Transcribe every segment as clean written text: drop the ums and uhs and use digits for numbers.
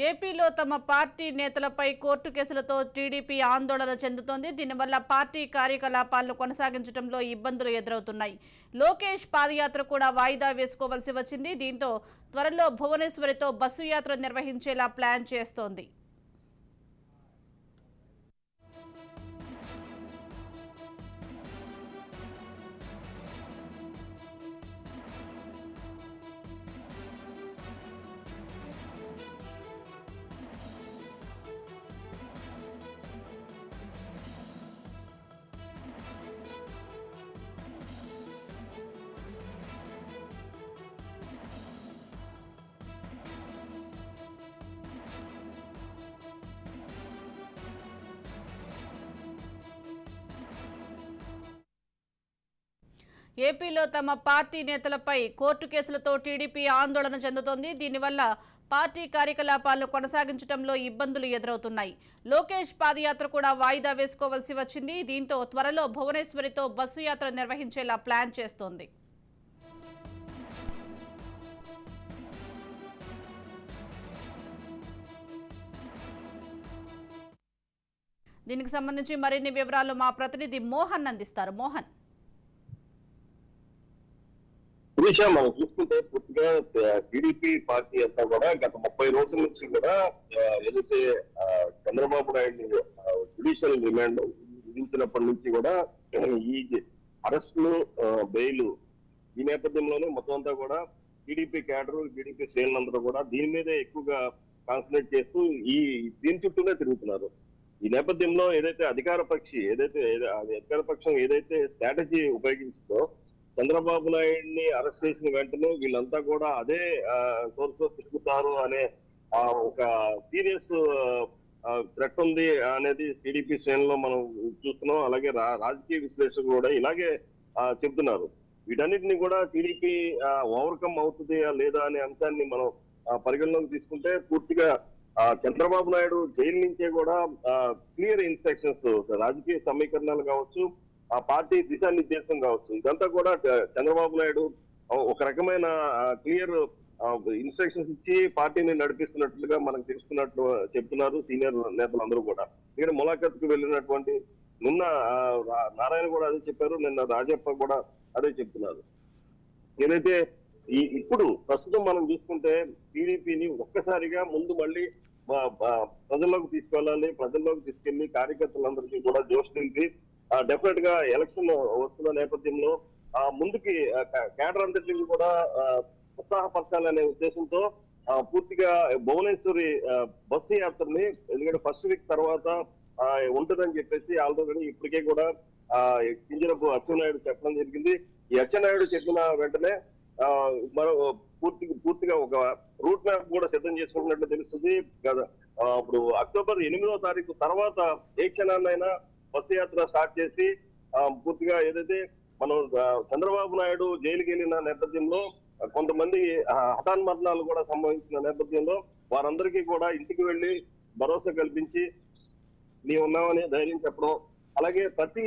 ఏపీలో తమ పార్టీ నేతలపై కోర్టు కేసులతో టీడీపీ ఆందోళన చెందుతోంది. దీనివల్ల పార్టీ కార్యకలాపాలను కొనసాగించడంలో ఇబ్బందులు ఎదురవుతున్నాయి. లోకేష్ పాదయాత్ర కూడా వాయిదా వేసుకోవాల్సి వచ్చింది. దీంతో త్వరలో భువనేశ్వరితో బస్సు యాత్ర నిర్వహించేలా ప్లాన్ చేస్తోంది. ఏపీలో తమ పార్టీ నేతలపై కోర్టు కేసులతో టీడీపీ ఆందోళన చెందుతోంది. దీనివల్ల పార్టీ కార్యకలాపాలను కొనసాగించడంలో ఇబ్బందులు ఎదురవుతున్నాయి. లోకేష్ పాదయాత్ర కూడా వాయిదా వేసుకోవాల్సి వచ్చింది. దీంతో త్వరలో భువనేశ్వరితో బస్సు యాత్ర నిర్వహించేలా ప్లాన్ చేస్తోంది. దీనికి సంబంధించి మరిన్ని వివరాలు మా ప్రతినిధి మోహన్ అందిస్తారు. మోహన్, మనం చూసుకుంటే పూర్తిగా టీడీపీ పార్టీ అంతా కూడా గత 30 రోజుల నుంచి కూడా ఏదైతే చంద్రబాబు నాయుడు జ్యుడిషియల్ రిమాండ్ విధించినప్పటి నుంచి కూడా ఈ అరెస్టులు, బెయిల్ ఈ నేపథ్యంలోనే మొత్తం అంతా కూడా టీడీపీ క్యాడర్, టీడీపీ శ్రేణులందరూ కూడా దీని మీదే ఎక్కువగా కాన్సన్ట్రేట్ చేస్తూ దీని చుట్టూనే తిరుగుతున్నారు. ఈ నేపథ్యంలో ఏదైతే అధికార పక్షం ఏదైతే స్ట్రాటజీ ఉపయోగించిందో, చంద్రబాబు నాయుడిని అరెస్ట్ చేసిన వెంటనే వీళ్ళంతా కూడా అదే కోర్టులో తిరుగుతారు అనే ఒక సీరియస్ థ్రెట్ ఉంది అనేది టీడీపీ శ్రేణులో మనం చూస్తున్నాం. అలాగే రాజకీయ విశ్లేషకులు కూడా ఇలాగే చెప్తున్నారు. వీటన్నిటిని కూడా టీడీపీ ఓవర్కమ్ అవుతుంది లేదా అనే అంశాన్ని మనం పరిగణలోకి తీసుకుంటే పూర్తిగా చంద్రబాబు నాయుడు జైలు నుంచే కూడా క్లియర్ ఇన్స్ట్రక్షన్స్, రాజకీయ సమీకరణాలు కావచ్చు, ఆ పార్టీ దిశానిర్దేశం కావచ్చు, ఇదంతా కూడా చంద్రబాబు నాయుడు ఒక రకమైన క్లియర్ ఇన్స్ట్రక్షన్స్ ఇచ్చి పార్టీని నడిపిస్తున్నట్లుగా మనకు తెలుస్తున్నట్లు చెప్తున్నారు సీనియర్ నేతలందరూ కూడా. ఇక్కడ ములాఖత్కు వెళ్ళినటువంటి నిన్న నారాయణ కూడా అదే చెప్పారు, నిన్న రాజప్ప కూడా అదే చెప్తున్నారు. ఏదైతే ఇప్పుడు ప్రస్తుతం మనం చూసుకుంటే టీడీపీని ఒక్కసారిగా ముందు మళ్ళీ ప్రజల్లోకి తీసుకెళ్ళాలి, ప్రజల్లోకి తీసుకెళ్లి కార్యకర్తలందరికీ కూడా జోష్ నింపి డెఫినెట్ గా ఎలక్షన్ వస్తున్న నేపథ్యంలో ముందుకి కేడర్ అంతటిని కూడా ఉత్సాహపరచాలనే ఉద్దేశంతో పూర్తిగా భువనేశ్వరి బస్సు యాత్రని, ఎందుకంటే ఫస్ట్ వీక్ తర్వాత ఉంటుందని చెప్పేసి ఆల్రెడీ ఇప్పటికే కూడా కింజరపు అచ్చెన్నాయుడు చెప్పడం జరిగింది. ఈ అచ్చెన్నాయుడు చెప్పిన వెంటనే మరో పూర్తిగా ఒక రూట్ మ్యాప్ కూడా సిద్ధం చేసుకుంటున్నట్లు తెలుస్తుంది. ఇప్పుడు అక్టోబర్ 8వ తారీఖు తర్వాత ఏ క్షణాన్నైనా బస్సు యాత్ర స్టార్ట్ చేసి పూర్తిగా ఏదైతే మనం చంద్రబాబు నాయుడు జైలుకి వెళ్ళిన నేపథ్యంలో కొంతమంది హఠాన్మరణాలు కూడా సంభవించిన నేపథ్యంలో వారందరికీ కూడా ఇంటికి వెళ్లి భరోసా కల్పించి నీ ఉన్నామని ధైర్యం చెప్పడం, అలాగే ప్రతి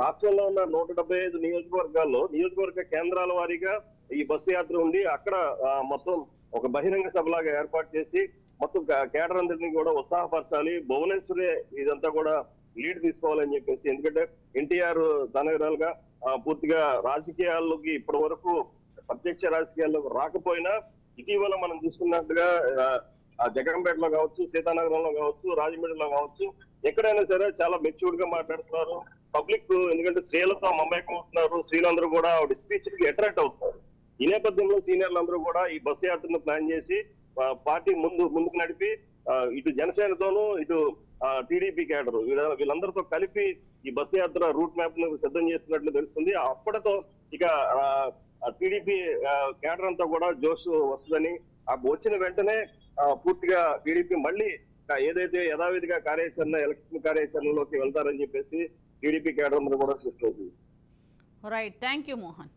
రాష్ట్రంలో ఉన్న 175 నియోజకవర్గాల్లో నియోజకవర్గ కేంద్రాల వారీగా ఈ బస్సు యాత్ర ఉండి అక్కడ మొత్తం ఒక బహిరంగ సభలాగా ఏర్పాటు చేసి మొత్తం కేడర్ అందరినీ కూడా ఉత్సాహపరచాలి, భువనేశ్వరే ఇదంతా కూడా లీడ్ తీసుకోవాలని చెప్పేసి. ఎందుకంటే ఎన్టీఆర్ ధనగరాలుగా పూర్తిగా రాజకీయాల్లోకి ఇప్పటి వరకు ప్రత్యక్ష రాజకీయాల్లోకి రాకపోయినా ఇటీవల మనం చూసుకున్నట్టుగా జగన్పేటలో కావచ్చు, సీతానగరంలో కావచ్చు, రాజమండ్రిలో కావచ్చు, ఎక్కడైనా సరే చాలా మెచ్యూర్డ్ గా మాట్లాడుతున్నారు పబ్లిక్. ఎందుకంటే స్త్రీలతో మమేకం అవుతున్నారు, స్త్రీలందరూ కూడా ఆవిడ స్పీచ్ కి అట్రాక్ట్ అవుతున్నారు. ఈ నేపథ్యంలో సీనియర్లందరూ కూడా ఈ బస్సు యాత్రను ప్లాన్ చేసి పార్టీ ముందుకు నడిపి ఇటు జనసేనతోనూ ఇటు టీడీపీ క్యాడర్ వీళ్ళందరితో కలిపి ఈ బస్సు యాత్ర రూట్ మ్యాప్ ను సిద్ధం చేస్తున్నట్లు తెలుస్తుంది. అప్పటితో ఇక టీడీపీ క్యాడర్ అంతా కూడా జోష్ వస్తుందని, వచ్చిన వెంటనే పూర్తిగా టీడీపీ మళ్ళీ ఏదైతే యథావిధిగా ఎలక్షన్ కార్యాచరణలోకి వెళ్తారని చెప్పేసి టీడీపీ క్యాడర్ అందరూ కూడా సూచిస్తుంది. Right, thank you Mohan.